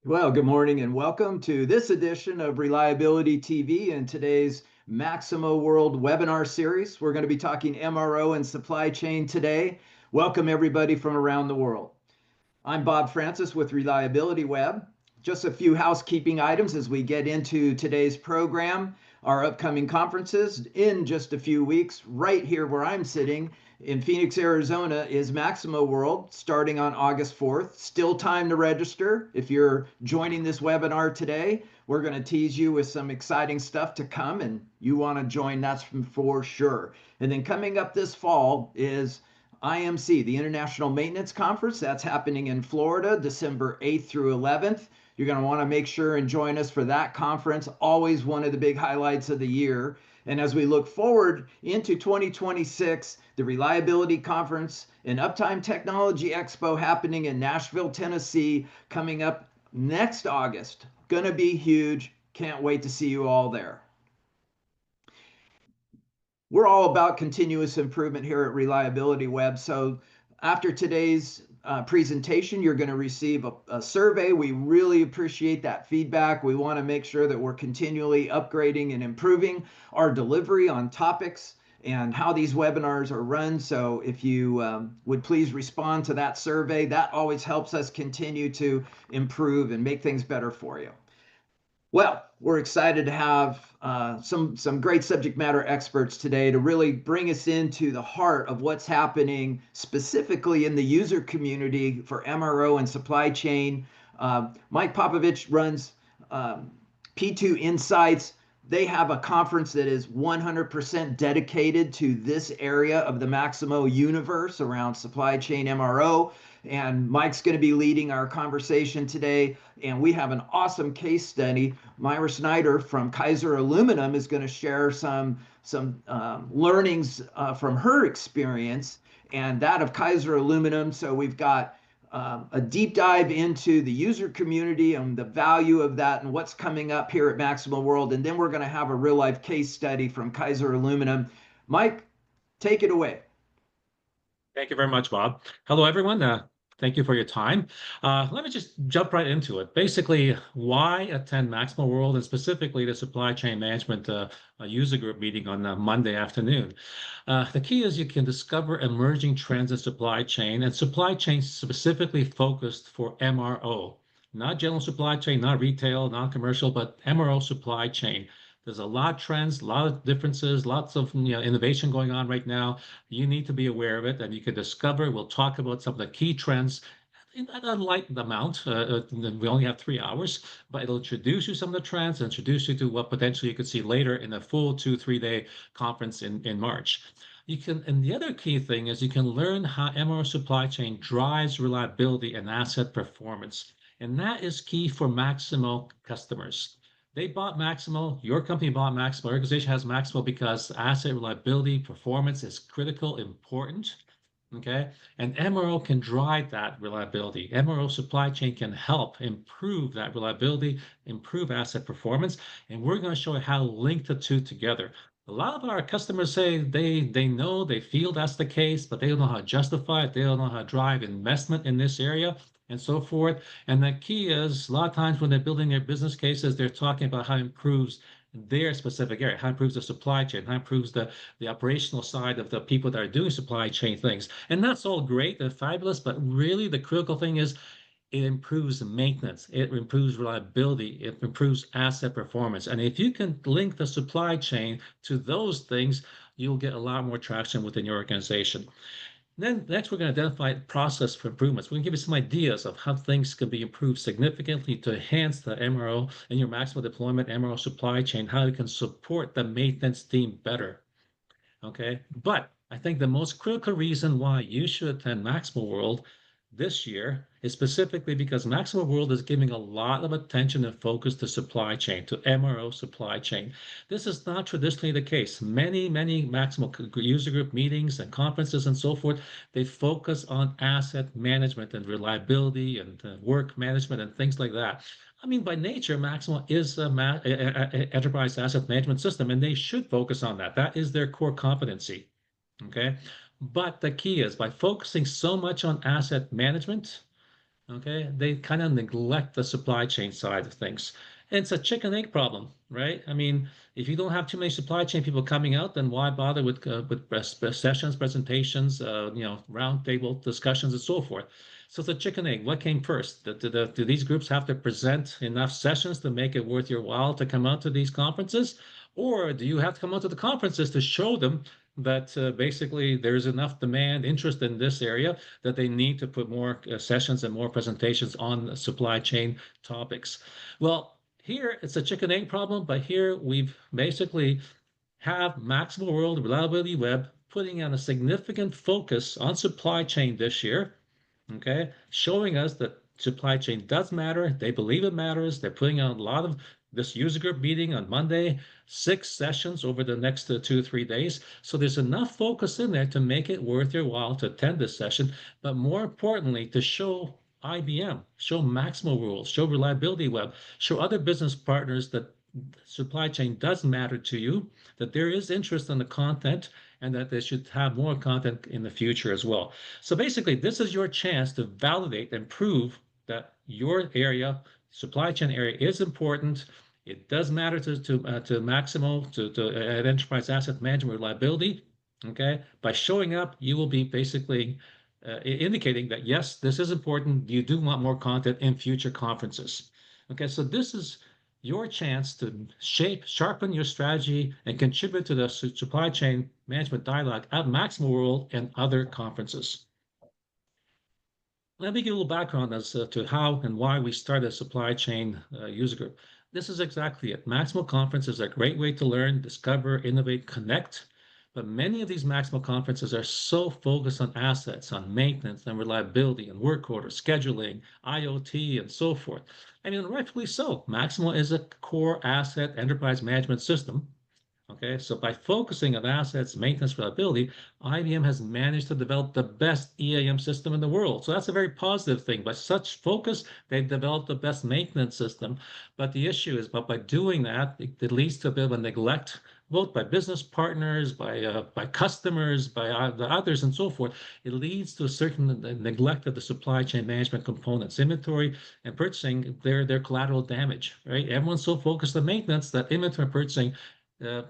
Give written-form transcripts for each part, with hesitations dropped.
Well, good morning and welcome to this edition of Reliability TV and today's Maximo World webinar series. We're going to be talking MRO and supply chain today. Welcome everybody from around the world. I'm Bob Francis with Reliability Web. Just a few housekeeping items as we get into today's program. Our upcoming conferences in just a few weeks, right here where I'm sitting in Phoenix, Arizona, is Maximo World starting on August 4th. Still time to register. If you're joining this webinar today, we're going to tease you with some exciting stuff to come, and you want to join, that's for sure. And then coming up this fall is IMC, the International Maintenance Conference. That's happening in Florida, December 8th through 11th. You're going to want to make sure and join us for that conference, always one of the big highlights of the year. And as we look forward into 2026, the Reliability Conference and Uptime Technology Expo happening in Nashville, Tennessee, coming up next August. Going to be huge. Can't wait to see you all there. We're all about continuous improvement here at Reliability Web. So after today's presentation, you're going to receive a survey. We really appreciate that feedback. We want to make sure that we're continually upgrading and improving our delivery on topics and how these webinars are run. So if you would please respond to that survey, that always helps us continue to improve and make things better for you. Well, we're excited to have some great subject matter experts today to really bring us into the heart of what's happening specifically in the user community for MRO and supply chain. Mike Popovic runs P2 Insights. They have a conference that is 100% dedicated to this area of the Maximo universe around supply chain MRO. And Mike's going to be leading our conversation today. And we have an awesome case study. Myra Snyder from Kaiser Aluminum is going to share some learnings from her experience and that of Kaiser Aluminum. So we've got a deep dive into the user community and the value of that and what's coming up here at Maximo World. And then we're going to have a real life case study from Kaiser Aluminum. Mike, take it away. Thank you very much, Bob. Hello, everyone. Thank you for your time. Let me just jump right into it. Basically, why attend Maximo World and specifically the supply chain management user group meeting on Monday afternoon? The key is you can discover emerging trends in supply chain and supply chain specifically focused for MRO, not general supply chain, not retail, not commercial, but MRO supply chain. There's a lot of trends, a lot of differences, lots of innovation going on right now. You need to be aware of it, and you can discover. We'll talk about some of the key trends in a light amount. We only have 3 hours, but it'll introduce you some of the trends, introduce you to what potentially you could see later in a full 2-3 day conference in March. You can, and the other key thing is you can learn how MRO supply chain drives reliability and asset performance, and that is key for Maximo customers. They bought Maximo, your company bought Maximo, your organization has Maximo because asset reliability, performance is critical, important, okay? And MRO can drive that reliability. MRO supply chain can help improve that reliability, improve asset performance, and we're going to show you how to link the two together. A lot of our customers say they know, they feel that's the case, but they don't know how to justify it. They don't know how to drive investment in this area and so forth. And the key is a lot of times when they're building their business cases, they're talking about how it improves their specific area, how it improves the supply chain, how it improves the operational side of the people that are doing supply chain things. And that's all great and fabulous, but really the critical thing is it improves maintenance, it improves reliability, it improves asset performance. And if you can link the supply chain to those things, you'll get a lot more traction within your organization. Then next, we're going to identify the process for improvements. We're going to give you some ideas of how things can be improved significantly to enhance the MRO and your Maximo deployment MRO supply chain, how you can support the maintenance team better. Okay, but I think the most critical reason why you should attend Maximo World this year is specifically because Maximo World is giving a lot of attention and focus to supply chain, to MRO supply chain. This is not traditionally the case. Many Maximo user group meetings and conferences and so forth, they focus on asset management and reliability and work management and things like that. I mean, by nature, Maximo is an enterprise asset management system, and they should focus on that. That is their core competency. Okay. But the key is by focusing so much on asset management, Okay, they kind of neglect the supply chain side of things. It's a chicken egg problem, right? I mean, if you don't have too many supply chain people coming out, then why bother with sessions, presentations, roundtable discussions, and so forth? So it's a chicken egg. What came first? Do these groups have to present enough sessions to make it worth your while to come out to these conferences, or do you have to come out to the conferences to show them that basically there's enough demand, interest in this area that they need to put more sessions and more presentations on supply chain topics. Well, here it's a chicken egg problem, but here we've basically have MaximoWorld Reliability Web putting on a significant focus on supply chain this year, okay, showing us that supply chain does matter. They believe it matters. They're putting on a lot of this user group meeting on Monday, 6 sessions over the next 2 or 3 days. So there's enough focus in there to make it worth your while to attend this session, but more importantly, to show IBM, show MaximoWorld, show Reliability Web, show other business partners that supply chain does matter to you, that there is interest in the content, and that they should have more content in the future as well. So basically, this is your chance to validate and prove that your area, supply chain area, is important. It does matter to Maximo, to enterprise asset management reliability. Okay, by showing up, you will be basically indicating that yes, this is important. You do want more content in future conferences. Okay, so this is your chance to sharpen your strategy and contribute to the supply chain management dialogue at MaximoWorld and other conferences. Let me give a little background as to how and why we started a supply chain user group. This is exactly it. Maximo Conference is a great way to learn, discover, innovate, connect. But many of these Maximo conferences are so focused on assets, on maintenance and reliability and work orders, scheduling, IoT, and so forth. I mean, rightfully so. Maximo is a core asset enterprise management system. Okay, so by focusing on assets, maintenance, reliability, IBM has managed to develop the best EAM system in the world. So that's a very positive thing. By such focus, they've developed the best maintenance system. But the issue is, by doing that, it leads to a bit of a neglect, both by business partners, by customers, by the others, and so forth. It leads to a certain neglect of the supply chain management components, inventory and purchasing. Their collateral damage, right? Everyone's so focused on maintenance that inventory and purchasing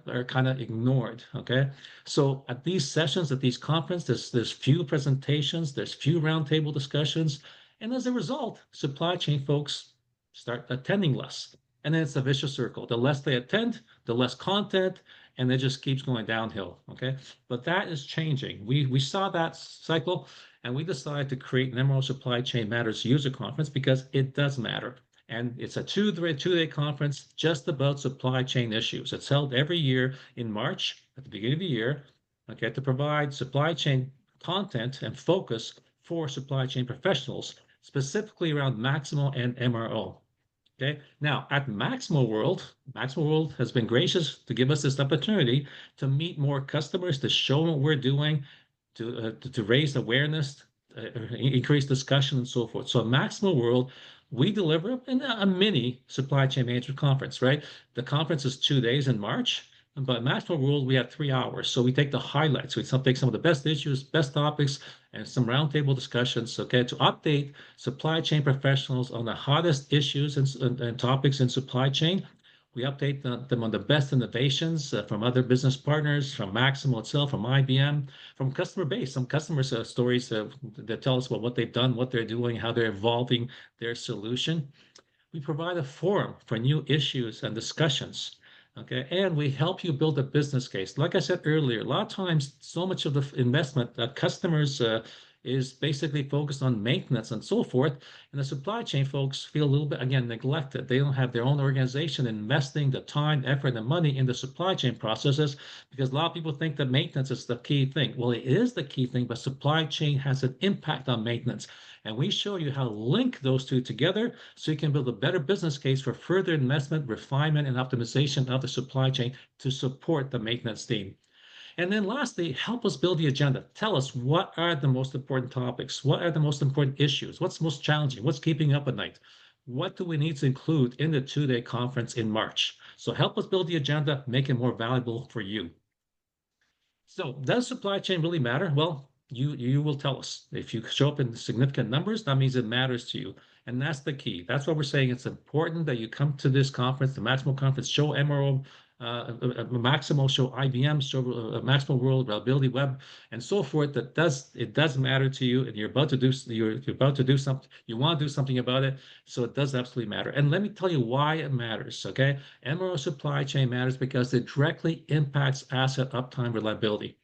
are kind of ignored. Okay, so at these sessions, at these conferences, there's few presentations, there's few roundtable discussions, and as a result, supply chain folks start attending less, and then it's a vicious circle. The less they attend, the less content, and it just keeps going downhill. Okay, but that is changing. We saw that cycle, and we decided to create an MRO Supply Chain Matters user conference because it does matter. And it's a two-day conference just about supply chain issues. It's held every year in March at the beginning of the year, okay, to provide supply chain content and focus for supply chain professionals, specifically around Maximo and MRO. Okay, now at MaximoWorld has been gracious to give us this opportunity to meet more customers, to show what we're doing, to raise awareness, increase discussion, and so forth. So at MaximoWorld, we deliver a mini supply chain management conference, right? The conference is 2 days in March, but MaximoWorld, we have 3 hours. So we take the highlights. We take some of the best issues, best topics, and some roundtable discussions, okay, to update supply chain professionals on the hottest issues and topics in supply chain. We update them on the best innovations from other business partners, from Maximo itself, from IBM, from customer base, some customer stories that tell us about what they've done, what they're doing, how they're evolving their solution. We provide a forum for new issues and discussions. Okay, and we help you build a business case. Like I said earlier, a lot of times, so much of the investment that customers is basically focused on maintenance and so forth. And the supply chain folks feel a little bit, again, neglected. They don't have their own organization investing the time, effort, and money in the supply chain processes because a lot of people think that maintenance is the key thing. Well, it is the key thing, but supply chain has an impact on maintenance. And we show you how to link those two together so you can build a better business case for further investment, refinement, and optimization of the supply chain to support the maintenance team. And then lastly, help us build the agenda. Tell us what are the most important topics? What are the most important issues? What's most challenging? What's keeping up at night? What do we need to include in the 2-day conference in March? So help us build the agenda, make it more valuable for you. So does supply chain really matter? Well, you will tell us. If you show up in significant numbers, that means it matters to you. And that's the key. That's what we're saying. It's important that you come to this conference, the Maximo conference, show MRO, Maximo, show IBM, show MaximoWorld, Reliability Web, and so forth. It does matter to you, and you're about to do something. You want to do something about it, so it does absolutely matter. And let me tell you why it matters. Okay, MRO supply chain matters because it directly impacts asset uptime reliability.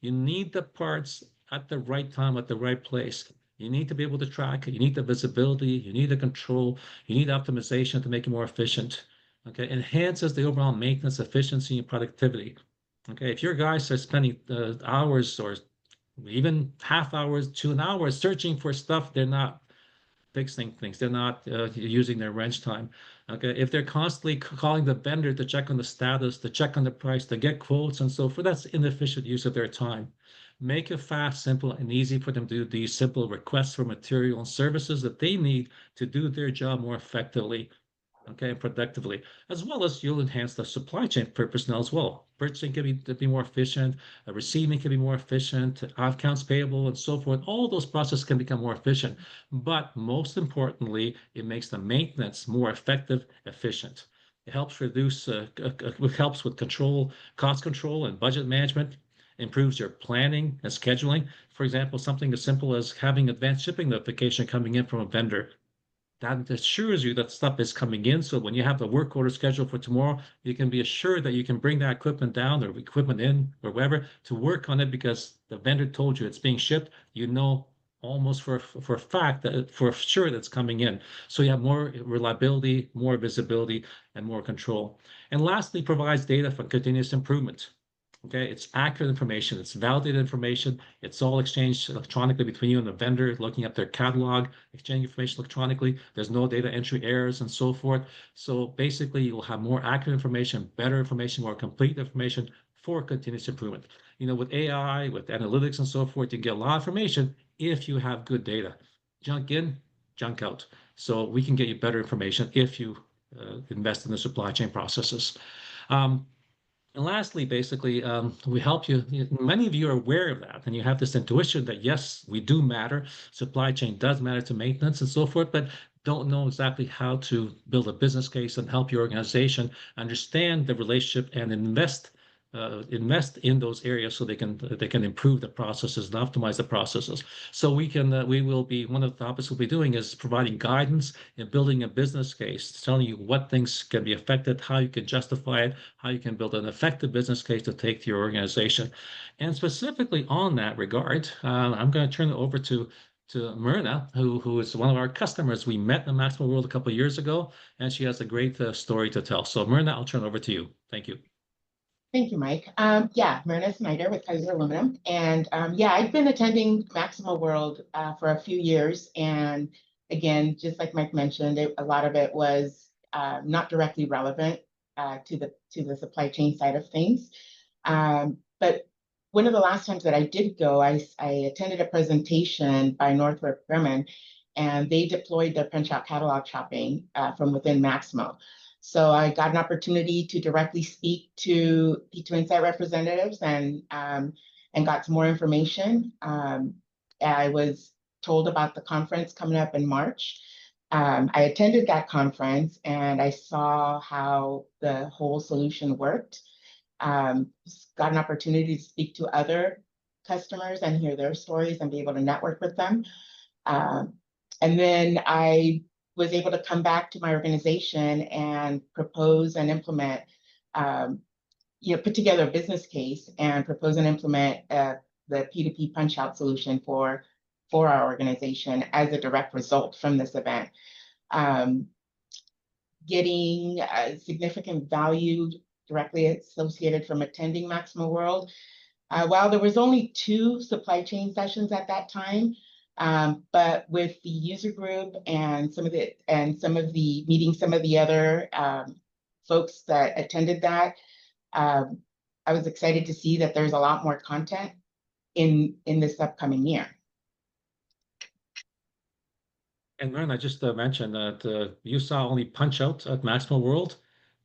You need the parts at the right time, at the right place. You need to be able to track it. You need the visibility. You need the control. You need optimization to make it more efficient. Okay, enhances the overall maintenance efficiency and productivity. Okay, if your guys are spending hours or even half hours to an hour searching for stuff, they're not fixing things. They're not using their wrench time. Okay, if they're constantly calling the vendor to check on the status, to check on the price, to get quotes and so forth, that's inefficient use of their time. Make it fast, simple, and easy for them to do these simple requests for material and services that they need to do their job more effectively, okay, and productively, as well as you'll enhance the supply chain for personnel as well. Purchasing can be more efficient, receiving can be more efficient, accounts payable and so forth. All those processes can become more efficient. But most importantly, it makes the maintenance more effective, efficient. It helps reduce, it helps with control, cost control and budget management, improves your planning and scheduling. For example, something as simple as having advanced shipping notification coming in from a vendor that assures you that stuff is coming in. So when you have the work order scheduled for tomorrow, you can be assured that you can bring that equipment down or equipment in or wherever to work on it because the vendor told you it's being shipped. You know almost for a fact that for sure that's coming in. So you have more reliability, more visibility, and more control. And lastly, provides data for continuous improvement. Okay, it's accurate information, it's validated information, it's all exchanged electronically between you and the vendor, looking at their catalog, exchanging information electronically. There's no data entry errors and so forth. So basically, you'll have more accurate information, better information, more complete information for continuous improvement. You know, with AI, with analytics and so forth, you can get a lot of information if you have good data. Junk in, junk out. So we can get you better information if you invest in the supply chain processes. Um, and lastly, basically, we help you. Many of you are aware of that, and you have this intuition that yes, we do matter. Supply chain does matter to maintenance and so forth, but don't know exactly how to build a business case and help your organization understand the relationship and invest in those areas so they can improve the processes and optimize the processes. So we will be one of the topics we'll be doing is providing guidance in building a business case, telling you what things can be affected, how you can justify it, how you can build an effective business case to take to your organization. And specifically on that regard, I'm going to turn it over to Mirna, who is one of our customers. We met in MaximoWorld a couple of years ago, and she has a great story to tell. So Mirna, I'll turn it over to you. Thank you. Thank you, Mike. Yeah, Mirna Snyder with Kaiser Aluminum. And yeah, I've been attending MaximoWorld for a few years. And again, just like Mike mentioned, a lot of it was not directly relevant to the supply chain side of things. But one of the last times that I did go, I attended a presentation by Northrop Grumman, and they deployed their punch-out catalog shopping from within Maximo. So I got an opportunity to directly speak to P2 Insight representatives and got some more information. I was told about the conference coming up in March. I attended that conference and I saw how the whole solution worked. Got an opportunity to speak to other customers and hear their stories and be able to network with them. And then I was able to come back to my organization and propose and implement, put together a business case and propose and implement the P2P punch-out solution for our organization as a direct result from this event. Getting significant value directly associated from attending MaximoWorld. While there was only 2 supply chain sessions at that time, but with the user group and some of the meeting some of the other folks that attended that, I was excited to see that there's a lot more content in this upcoming year. And Mirna, I just mentioned that you saw only punch out at MaximoWorld,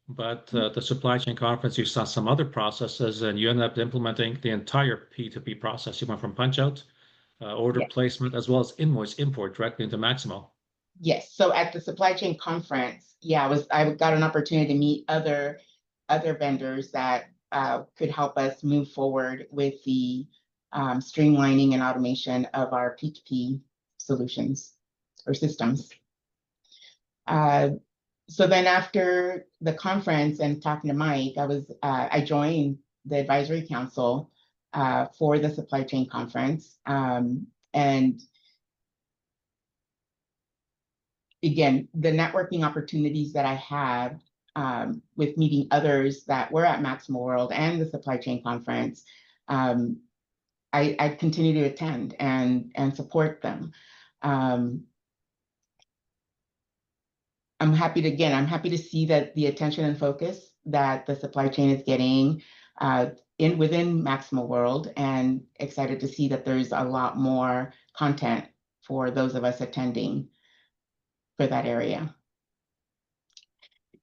but the supply chain conference, you saw some other processes and you ended up implementing the entire P2P process. You went from punch out order Yes. placement, as well as invoice import directly into Maximo. Yes, so at the supply chain conference, yeah, I got an opportunity to meet other vendors that could help us move forward with the streamlining and automation of our P2P solutions or systems. So then after the conference and talking to Mike, I joined the advisory council for the supply chain conference. And again, the networking opportunities that I had with meeting others that were at MaximoWorld and the supply chain conference, I continue to attend and support them. I'm happy to see that the attention and focus that the supply chain is getting within MaximoWorld, and excited to see that there's a lot more content for those of us attending for that area.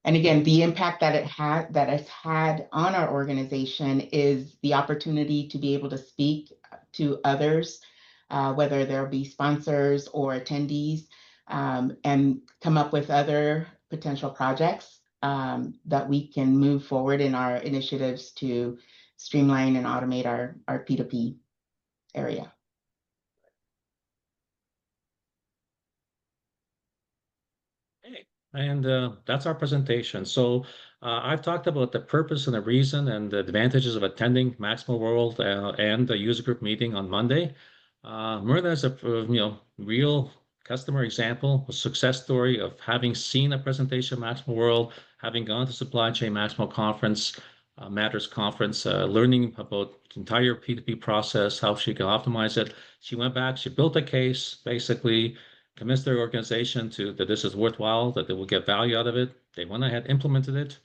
And again, the impact that it's had on our organization is the opportunity to be able to speak to others, whether there be sponsors or attendees, and come up with other potential projects that we can move forward in our initiatives to streamline and automate our P2P area. And that's our presentation. So I've talked about the purpose and the reason and the advantages of attending MaximoWorld and the user group meeting on Monday. Mirna is a real customer example, a success story of having seen a presentation at MaximoWorld, having gone to Supply Chain Maximo Conference, Matters Conference, learning about the entire P2P process, how she can optimize it. She went back, she built a case, basically convinced their organization that this is worthwhile, that they will get value out of it. They went ahead, implemented it.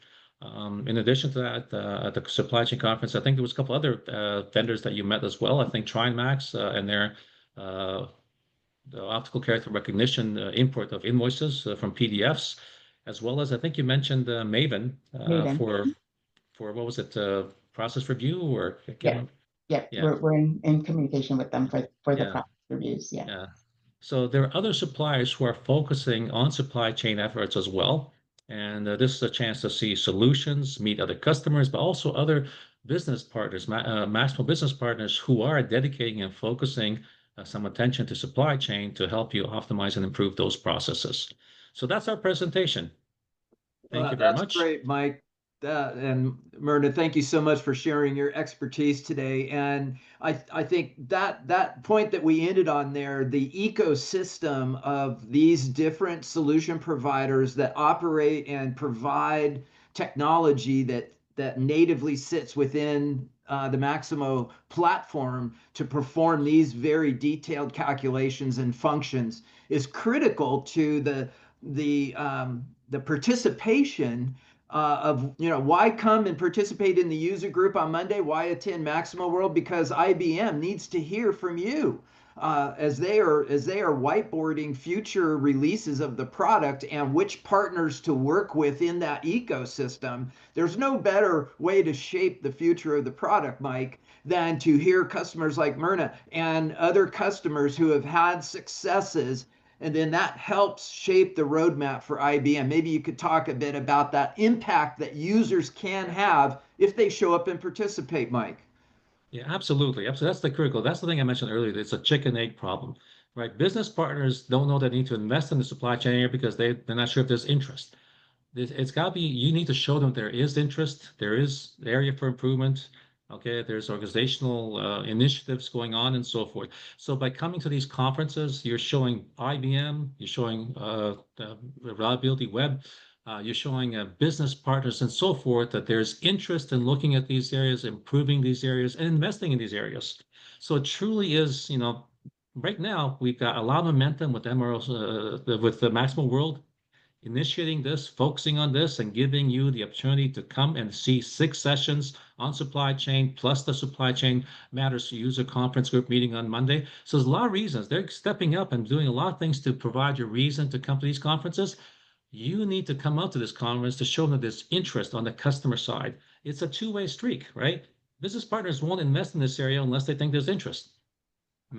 In addition to that, at the supply chain conference, I think there was a couple other vendors that you met as well. I think TriMax and their the optical character recognition import of invoices from PDFs, as well as I think you mentioned Maven, for what was it, process review or? Yeah. We're in communication with them for the process reviews. Yeah. So there are other suppliers who are focusing on supply chain efforts as well. And this is a chance to see solutions, meet other customers, but also other business partners, Maximo business partners who are dedicating and focusing some attention to supply chain to help you optimize and improve those processes. So that's our presentation. Thank you very much. That's great, Mike. And Mirna, thank you so much for sharing your expertise today. And I think that point that we ended on there, the ecosystem of these different solution providers that operate and provide technology that natively sits within the Maximo platform to perform these very detailed calculations and functions is critical to the participation of, why come and participate in the user group on Monday? Why attend MaximoWorld? Because IBM needs to hear from you as they are whiteboarding future releases of the product and which partners to work with in that ecosystem. There's no better way to shape the future of the product, Mike, than to hear customers like Mirna and other customers who have had successes. And then that helps shape the roadmap for IBM. Maybe you could talk a bit about that impact that users can have if they show up and participate, Mike. Yeah, absolutely. Absolutely. That's the critical. That's the thing I mentioned earlier. It's a chicken egg problem, right? Business partners don't know they need to invest in the supply chain area because they're not sure if there's interest. It's got to be, you need to show them there is interest, there is area for improvement. Okay, there's organizational initiatives going on and so forth. So by coming to these conferences, you're showing IBM, you're showing Reliability Web, you're showing business partners and so forth that there's interest in looking at these areas, improving these areas, and investing in these areas. So it truly is, right now we've got a lot of momentum with MRO, with the MaximoWorld initiating this, focusing on this, and giving you the opportunity to come and see 6 sessions on supply chain, plus the supply chain matters user conference group meeting on Monday. So there's a lot of reasons. They're stepping up and doing a lot of things to provide you reason to come to these conferences. You need to come out to this conference to show them that there's interest on the customer side. It's a two-way streak, right? Business partners won't invest in this area unless they think there's interest.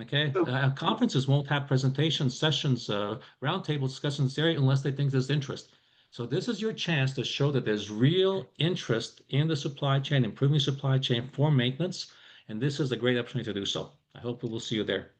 Okay, So, conferences won't have presentation sessions, roundtable discussions there unless they think there's interest. So this is your chance to show that there's real interest in the supply chain, improving supply chain for maintenance, and this is a great opportunity to do so. I hope we will see you there.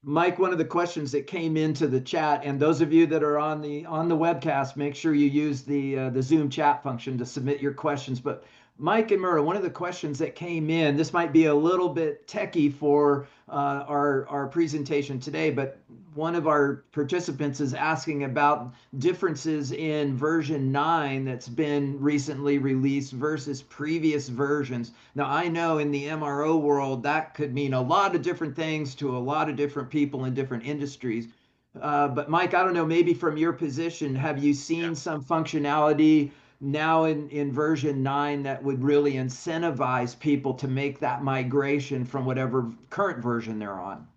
Mike, one of the questions that came into the chat, and those of you that are on the webcast, make sure you use the Zoom chat function to submit your questions. But Mike and Mirna, one of the questions that came in, this might be a little bit techie for our presentation today, but one of our participants is asking about differences in version 9 that's been recently released versus previous versions. Now, I know in the MRO world, that could mean a lot of different things to a lot of different people in different industries. But Mike, I don't know, maybe from your position, have you seen some functionality now in version 9 that would really incentivize people to make that migration from whatever current version they're on?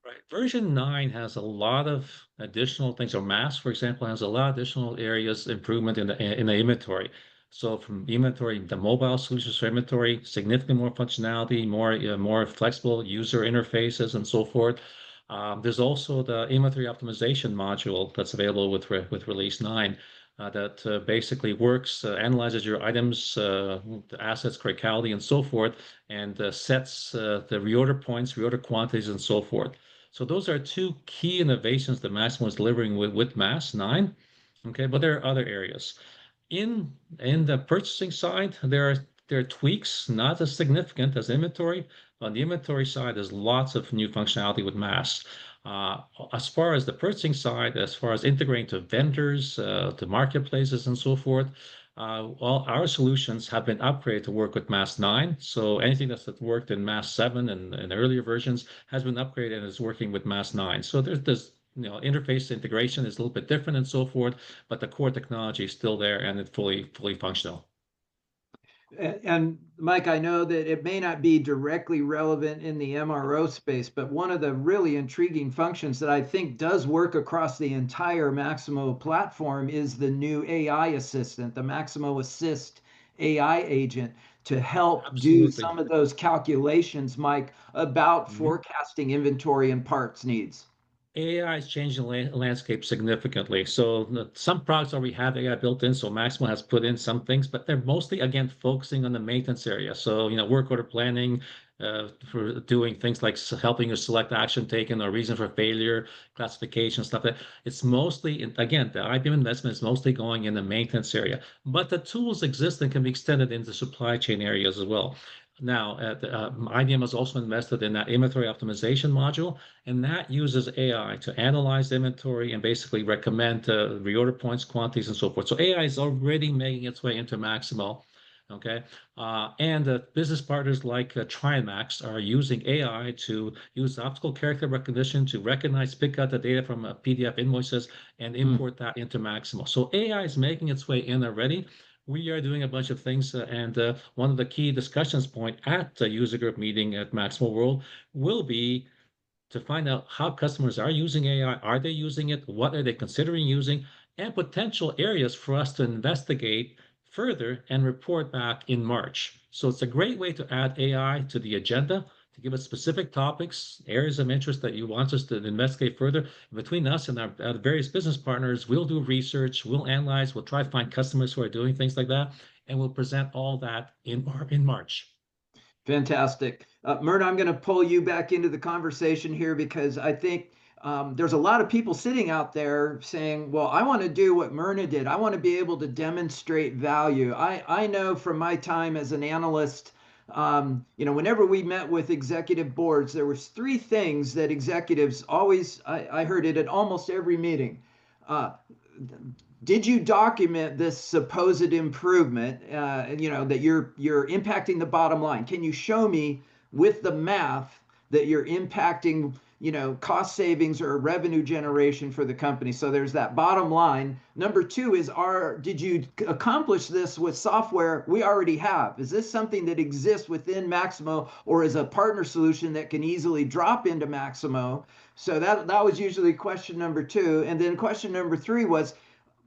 Right. Version 9 has a lot of additional things, or MAS, for example, has a lot of additional areas improvement in the inventory. So from inventory, the mobile solutions for inventory, significantly more functionality, more flexible user interfaces, and so forth. There's also the inventory optimization module that's available with release 9. That basically works, analyzes your items, the assets, criticality, and so forth, and sets the reorder points, reorder quantities, and so forth. So those are two key innovations that Maximo is delivering with MAS 9. Okay, but there are other areas. In the purchasing side, there are tweaks, not as significant as inventory. On the inventory side, there's lots of new functionality with MAS. As far as the purchasing side, as far as integrating to vendors, to marketplaces, and so forth, all our solutions have been upgraded to work with MAS 9. So anything that's worked in MAS 7 and earlier versions has been upgraded and is working with MAS 9. So there's interface integration is a little bit different and so forth, but the core technology is still there and it's fully functional. And Mike, I know that it may not be directly relevant in the MRO space, but one of the really intriguing functions that I think does work across the entire Maximo platform is the new AI assistant, the Maximo Assist AI agent, to help do Absolutely. some of those calculations, Mike, about Mhm. forecasting inventory and parts needs. AI is changing the landscape significantly. So some products already have AI built in. So Maximo has put in some things, but they're mostly, again, focusing on the maintenance area. So, work order planning, for doing things like helping you select action taken or reason for failure, classification, stuff like that. It's mostly, again, the IBM investment is mostly going in the maintenance area, but the tools exist and can be extended into supply chain areas as well. Now, IBM has also invested in that inventory optimization module, and that uses AI to analyze inventory and basically recommend reorder points, quantities, and so forth. So AI is already making its way into Maximo. Okay. And business partners like Trimax are using AI to use optical character recognition to recognize, pick out the data from PDF invoices and import that into Maximo. So AI is making its way in already. We are doing a bunch of things, and one of the key discussions point at the user group meeting at MaximoWorld will be to find out how customers are using AI. Are they using it? What are they considering using? And potential areas for us to investigate further and report back in March. So it's a great way to add AI to the agenda, to give us specific topics, areas of interest that you want us to investigate further. Between us and our various business partners, we'll do research, we'll analyze, we'll try to find customers who are doing things like that, and we'll present all that in March. Fantastic. Mirna, I'm going to pull you back into the conversation here because I think there's a lot of people sitting out there saying, well, I want to do what Mirna did. I want to be able to demonstrate value. I know from my time as an analyst, whenever we met with executive boards, there was three things that executives always, I heard it at almost every meeting. Did you document this supposed improvement, that you're impacting the bottom line? Can you show me with the math that you're impacting, cost savings or revenue generation for the company? So there's that bottom line. Number two is, did you accomplish this with software we already have? Is this something that exists within Maximo or is a partner solution that can easily drop into Maximo? So that was usually question number two. And then question number three was,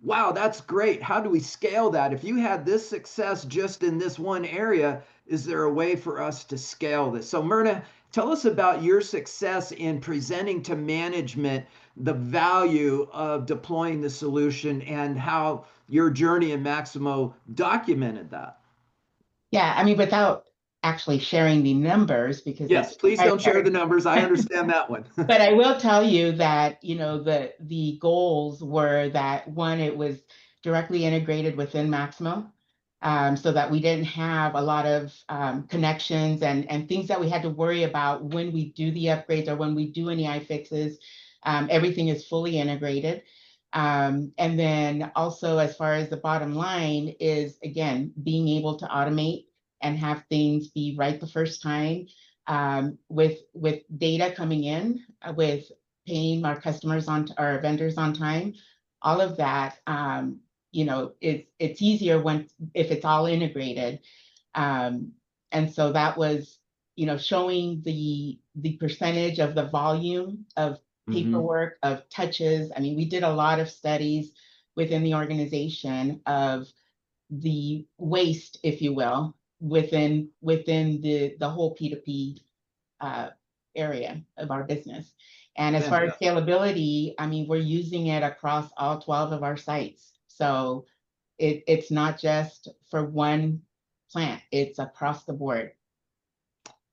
wow, that's great. How do we scale that? If you had this success just in this one area, is there a way for us to scale this? So Mirna, Tell us about your success in presenting to management the value of deploying the solution and how your journey in Maximo documented that. Yeah, I mean, without actually sharing the numbers, because Yes, that's please don't share the proprietary. numbers. I understand that one. But I will tell you that, the goals were that, one, it was directly integrated within Maximo, so that we didn't have a lot of connections and things that we had to worry about when we do the upgrades or when we do any iFixes. Everything is fully integrated. And then also, as far as the bottom line is, again, being able to automate and have things be right the first time, with data coming in, with paying our customers our vendors on time, all of that, it's easier if it's all integrated. And so that was, showing the percentage of the volume of paperwork, of touches. I mean, we did a lot of studies within the organization of the waste, if you will, within the whole P2P area of our business. And as far as scalability, I mean, we're using it across all 12 of our sites. So it's not just for one plant, it's across the board.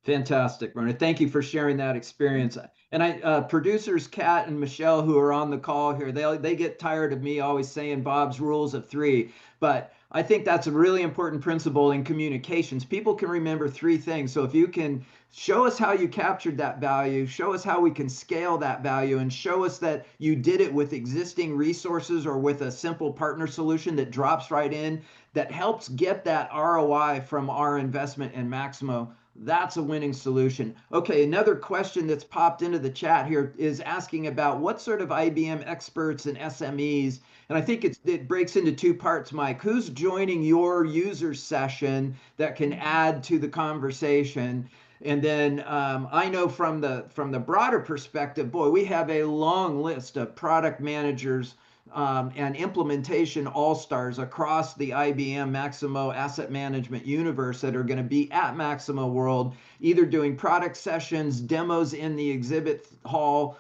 Fantastic, Mirna. Thank you for sharing that experience. And producers Kat and Michelle, who are on the call here, they get tired of me always saying Bob's rules of three, but I think that's a really important principle in communications. People can remember three things. So if you can show us how you captured that value, show us how we can scale that value, and show us that you did it with existing resources or with a simple partner solution that drops right in, that helps get that ROI from our investment in Maximo, that's a winning solution. Okay, another question that's popped into the chat here is asking about what sort of IBM experts and SMEs, and I think it breaks into two parts, Mike. Who's joining your user session that can add to the conversation? And then I know from the broader perspective, boy, we have a long list of product managers and implementation all-stars across the IBM Maximo asset management universe that are going to be at MaximoWorld, either doing product sessions, demos in the exhibit hall.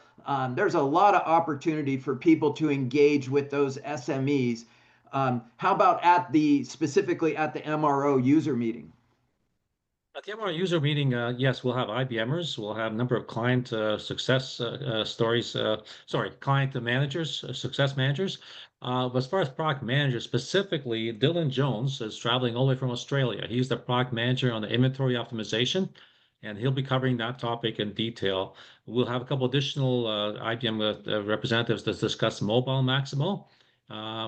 There's a lot of opportunity for people to engage with those SMEs. How about specifically at the MRO user meeting? At the MRO user meeting, yes, we'll have IBMers. We'll have a number of client success stories. Client managers, success managers. But as far as product managers, specifically, Dylan Jones is traveling all the way from Australia. He's the product manager on the inventory optimization, and he'll be covering that topic in detail. We'll have a couple additional IBM representatives that discuss mobile Maximo,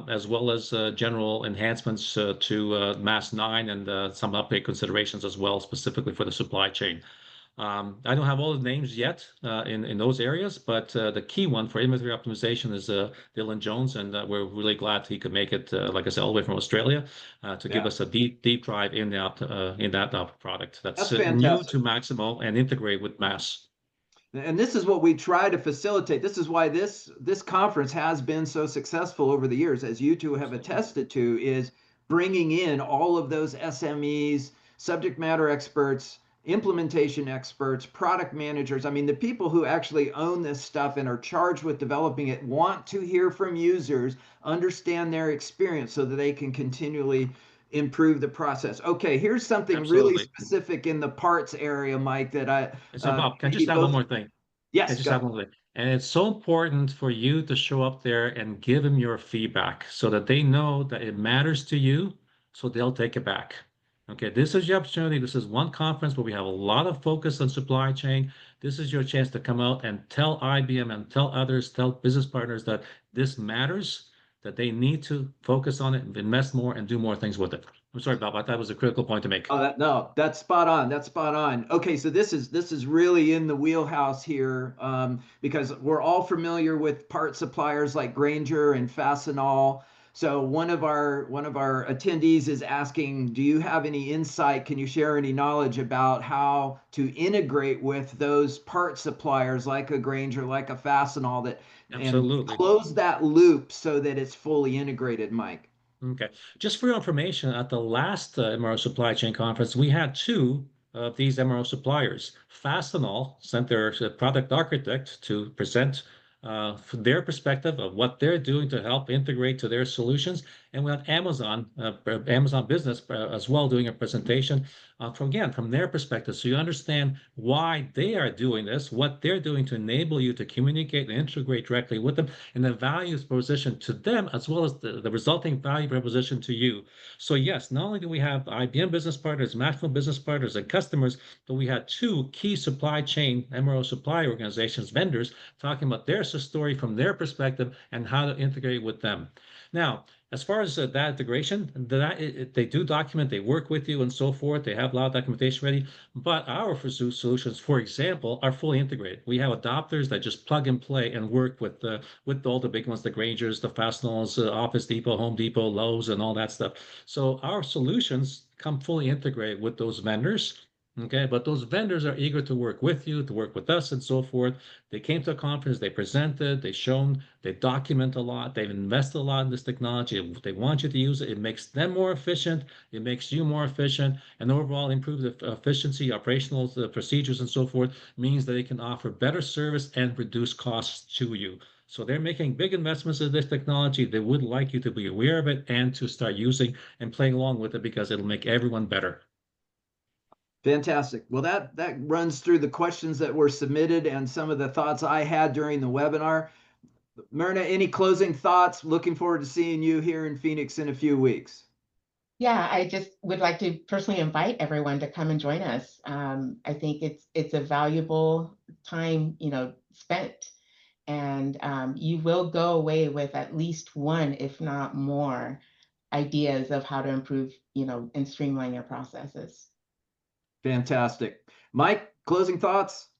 as well as general enhancements to MAS 9 and some update considerations as well, specifically for the supply chain. I don't have all the names yet in those areas, but the key one for inventory optimization is Dylan Jones, and we're really glad he could make it, like I said, all the way from Australia to give us a deep dive in that product that's new to Maximo and integrate with MAS. And this is what we try to facilitate. This is why this conference has been so successful over the years, as you two have attested to, is bringing in all of those SMEs, subject matter experts, implementation experts, product managers. I mean, the people who actually own this stuff and are charged with developing it want to hear from users, understand their experience so that they can continually improve the process. Okay, here's something really specific in the parts area, Mike, that So Bob, can I just add one more thing? Yes, just add one more thing. And it's so important for you to show up there and give them your feedback so that they know that it matters to you, so they'll take it back. Okay, this is your opportunity. This is one conference where we have a lot of focus on supply chain. This is your chance to come out and tell IBM and tell others, tell business partners that this matters, that they need to focus on it, invest more, and do more things with it. I'm sorry, Bob, I thought that was a critical point to make. Oh, no, that's spot on. That's spot on. Okay, so this is really in the wheelhouse here, because we're all familiar with part suppliers like Grainger and Fastenal. So one of our attendees is asking, do you have any insight? Can you share any knowledge about how to integrate with those part suppliers like a Grainger, like a Fastenal, and close that loop so that it's fully integrated, Mike? Okay. Just for your information, at the last MRO Supply Chain conference, we had two of these MRO suppliers. Fastenal sent their product architect to present their perspective of what they're doing to help integrate to their solutions. And we had Amazon Business as well doing a presentation from their perspective. So you understand why they are doing this, what they're doing to enable you to communicate and integrate directly with them, and the value proposition to them, as well as the resulting value proposition to you. So yes, not only do we have IBM business partners, Maximo business partners, and customers, but we had two key supply chain MRO supply organizations, vendors, talking about their story from their perspective and how to integrate with them. Now, as far as that integration, they do document, they work with you and so forth. They have a lot of documentation ready, but our solutions, for example, are fully integrated. We have adopters that just plug and play and work with all the big ones, the Grangers, the Fastenals, Office Depot, Home Depot, Lowe's, and all that stuff. So our solutions come fully integrated with those vendors. Okay, but those vendors are eager to work with you, to work with us, and so forth. They came to a conference, they presented, they shown, they document a lot, they've invested a lot in this technology. They want you to use it. It makes them more efficient, it makes you more efficient, and overall improve the efficiency, operational procedures, and so forth, means that they can offer better service and reduce costs to you. So they're making big investments in this technology. They would like you to be aware of it and to start using and playing along with it because it'll make everyone better. Fantastic. Well, that runs through the questions that were submitted and some of the thoughts I had during the webinar. Mirna, any closing thoughts? Looking forward to seeing you here in Phoenix in a few weeks. Yeah, I just would like to personally invite everyone to come and join us. I think it's a valuable time, spent, and you will go away with at least one, if not more, ideas of how to improve, and streamline your processes. Fantastic. Mike, closing thoughts?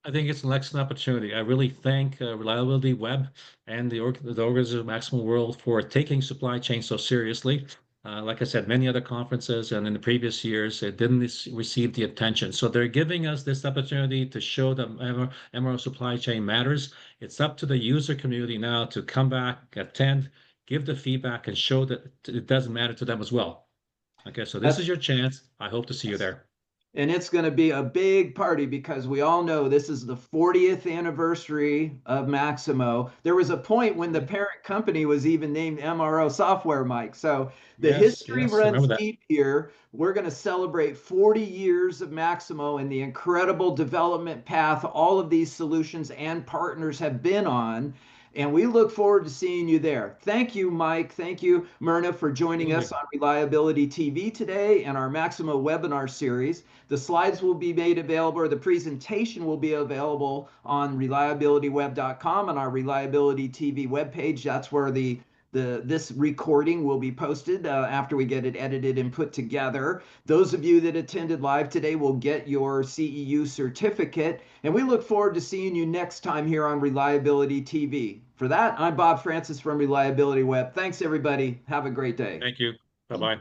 I think it's an excellent opportunity. I really thank Reliability Web and the organization MaximoWorld for taking supply chain so seriously. Like I said, many other conferences and in the previous years, it didn't receive the attention. So they're giving us this opportunity to show that MRO supply chain matters. It's up to the user community now to come back, attend, give the feedback, and show that it doesn't matter to them as well. Okay, so this is your chance. I hope to see you there. And it's going to be a big party because we all know this is the 40th anniversary of Maximo. There was a point when the parent company was even named MRO Software, Mike. So the history runs deep here. We're going to celebrate 40 years of Maximo and the incredible development path all of these solutions and partners have been on. And we look forward to seeing you there. Thank you, Mike. Thank you, Mirna, for joining us on Reliability TV today and our Maximo webinar series. The slides will be made available, or the presentation will be available on reliabilityweb.com and our Reliability TV webpage. That's where this recording will be posted after we get it edited and put together. Those of you that attended live today will get your CEU certificate, and we look forward to seeing you next time here on Reliability TV. For that, I'm Bob Francis from Reliability Web. Thanks, everybody. Have a great day. Thank you. Bye-bye.